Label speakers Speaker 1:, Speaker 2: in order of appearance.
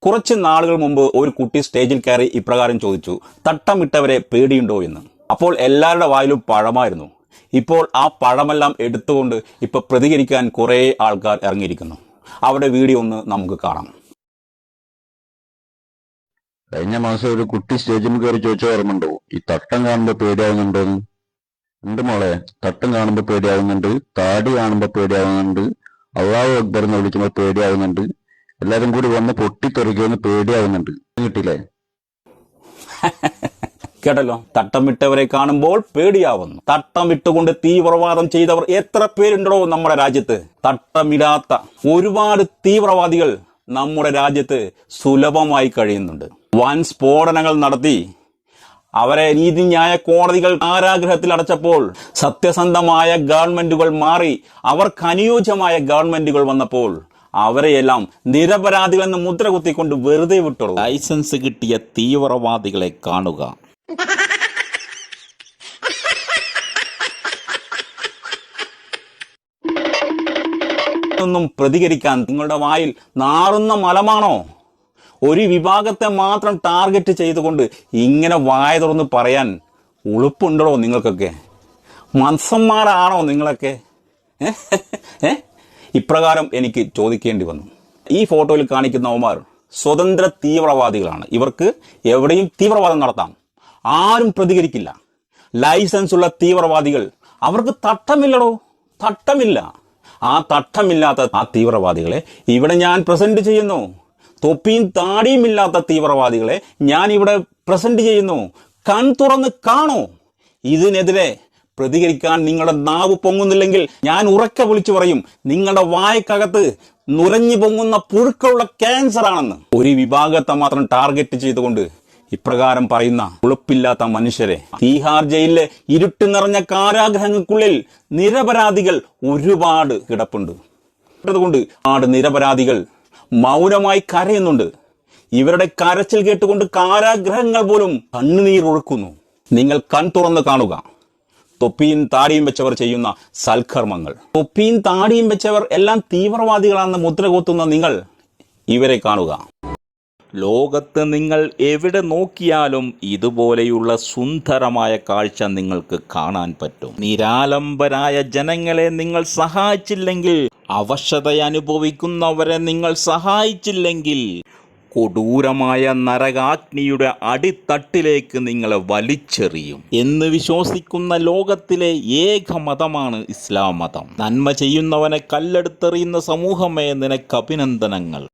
Speaker 1: കുറച്ച് നാളുകൾ മുമ്പ് ഒരു കുട്ടി സ്റ്റേജിൽ കയറി ഇപ്രകാരം ചോദിച്ചു, തട്ടമിട്ടവരെ പേടിയുണ്ടോ എന്ന്. അപ്പോൾ എല്ലാവരുടെ വായിലും പഴമായിരുന്നു. ഇപ്പോൾ ആ പഴമെല്ലാം എടുത്തുകൊണ്ട് ഇപ്പൊ പ്രതികരിക്കാൻ കുറേ ആൾക്കാർ ഇറങ്ങിയിരിക്കുന്നു. അവരുടെ വീഡിയോ ഒന്ന് നമുക്ക് കാണാം.
Speaker 2: കഴിഞ്ഞ മാസം ഒരു കുട്ടി സ്റ്റേജിൽ കയറി ചോദിച്ച ഓർമ്മയുണ്ടോ, ഈ തട്ടം കാണുമ്പോ പേടിയാവുന്നുണ്ടോന്ന്? ഉണ്ട് മോളെ, തട്ടം കാണുമ്പോ പേടിയാവുന്നുണ്ട്, താടി കാണുമ്പോ പേടിയാവുന്നുണ്ട്, അള്ളാഹു അക്ബർ എന്ന് വിളിക്കുമ്പോ പേടിയാവുന്നുണ്ട്, എല്ലാരും കൂടി വന്ന് പൊട്ടിത്തെറിക്കുമെന്ന് പേടിയാവുന്നുണ്ട്. കിട്ടിയില്ലേ?
Speaker 1: കേട്ടല്ലോ, തട്ടമിട്ടവരെ കാണുമ്പോൾ പേടിയാവുന്നു. തട്ടമിട്ടുകൊണ്ട് തീവ്രവാദം ചെയ്തവർ എത്ര പേരുണ്ടോ നമ്മുടെ രാജ്യത്ത്. തട്ടമിടാത്ത ഒരുപാട് തീവ്രവാദികൾ നമ്മുടെ രാജ്യത്ത് സുലഭമായി കഴിയുന്നുണ്ട്. വൻ സ്ഫോടനങ്ങൾ നടത്തി അവരെ നീതിന്യായ കോടതികൾ കാരാഗൃഹത്തിൽ അടച്ചപ്പോൾ, സത്യസന്ധമായ ഗവൺമെന്റുകൾ മാറി അവർക്ക് അനുയോജ്യമായ ഗവൺമെന്റുകൾ വന്നപ്പോൾ അവരെയെല്ലാം നിരപരാധികളെന്ന് മുദ്ര കുത്തിക്കൊണ്ട് വെറുതെ വിട്ടുള്ളൂ.
Speaker 3: ലൈസൻസ് കിട്ടിയ തീവ്രവാദികളെ കാണുക.
Speaker 1: ഒന്നും പ്രതികരിക്കാൻ നിങ്ങളുടെ വായിൽ നാറുന്ന മലമാണോ? ഒരു വിഭാഗത്തെ മാത്രം ടാർഗറ്റ് ചെയ്തുകൊണ്ട് ഇങ്ങനെ വായ തുറന്ന് പറയാൻ ഉളുപ്പുണ്ടോ നിങ്ങൾക്കൊക്കെ? മത്സന്മാരാണോ നിങ്ങളൊക്കെ? ഇപ്രകാരം എനിക്ക് ചോദിക്കേണ്ടി വന്നു. ഈ ഫോട്ടോയിൽ കാണിക്കുന്നവന്മാർ സ്വതന്ത്ര തീവ്രവാദികളാണ്. ഇവർക്ക് എവിടെയും തീവ്രവാദം നടത്താം, ആരും പ്രതികരിക്കില്ല. ലൈസൻസ് ഉള്ള തീവ്രവാദികൾ, അവർക്ക് തട്ടമില്ലടോ, തട്ടമില്ല. ആ തട്ടമില്ലാത്ത ആ തീവ്രവാദികളെ ഇവിടെ ഞാൻ പ്രസന്റ് ചെയ്യുന്നു. തൊപ്പിയും താടിയും ഇല്ലാത്ത തീവ്രവാദികളെ ഞാൻ ഇവിടെ പ്രസന്റ് ചെയ്യുന്നു. കൺ തുറന്ന് കാണൂ. ഇതിനെതിരെ പ്രതികരിക്കാൻ നിങ്ങളുടെ നാവ് പൊങ്ങുന്നില്ലെങ്കിൽ ഞാൻ ഉറക്കെ വിളിച്ചു പറയും, നിങ്ങളുടെ വായക്കകത്ത് നുരഞ്ഞു പൊങ്ങുന്ന പുഴുക്കളുള്ള ക്യാൻസർ ആണെന്ന്. ഒരു വിഭാഗത്തെ മാത്രം ടാർഗറ്റ് ചെയ്തുകൊണ്ട് ഇപ്രകാരം പറയുന്ന ഉളുപ്പില്ലാത്ത മനുഷ്യരെ, തീഹാർ ജയിലിലെ ഇരുട്ട് നിറഞ്ഞ കാരാഗ്രഹങ്ങൾക്കുള്ളിൽ നിരപരാധികൾ ഒരുപാട് കിടപ്പുണ്ട്. അതുകൊണ്ട് നിരപരാധികൾ മൗനമായി കരയുന്നുണ്ട്. ഇവരുടെ കരച്ചിൽ കേട്ടുകൊണ്ട് കാരാഗ്രഹങ്ങൾ പോലും കണ്ണുനീരൊഴുക്കുന്നു. നിങ്ങൾ കൺ തുറന്ന് കാണുക തൊപ്പിയും താടിയും വെച്ചവർ ചെയ്യുന്ന സൽക്കർമ്മങ്ങൾ. തൊപ്പിയും താടിയും വെച്ചവർ എല്ലാം തീവ്രവാദികളാണെന്ന് മുദ്ര കൊത്തുന്ന നിങ്ങൾ ഇവരെ കാണുക.
Speaker 3: ലോകത്ത് നിങ്ങൾ എവിടെ നോക്കിയാലും ഇതുപോലെയുള്ള സുന്ദരമായ കാഴ്ച നിങ്ങൾക്ക് കാണാൻ പറ്റും. നിരാലംബരായ ജനങ്ങളെ നിങ്ങൾ സഹായിച്ചില്ലെങ്കിൽ, അവശത അനുഭവിക്കുന്നവരെ നിങ്ങൾ സഹായിച്ചില്ലെങ്കിൽ, കൊടൂരമായ നരകാഗ്നിയുടെ അടിത്തട്ടിലേക്ക് നിങ്ങളെ വലിച്ചെറിയും എന്ന് വിശ്വസിക്കുന്ന ലോകത്തിലെ ഏക മതമാണ് ഇസ്ലാം മതം. നന്മ ചെയ്യുന്നവനെ കല്ലെടുത്തെറിയുന്ന സമൂഹമേ, നിനക്ക് അഭിനന്ദനങ്ങൾ.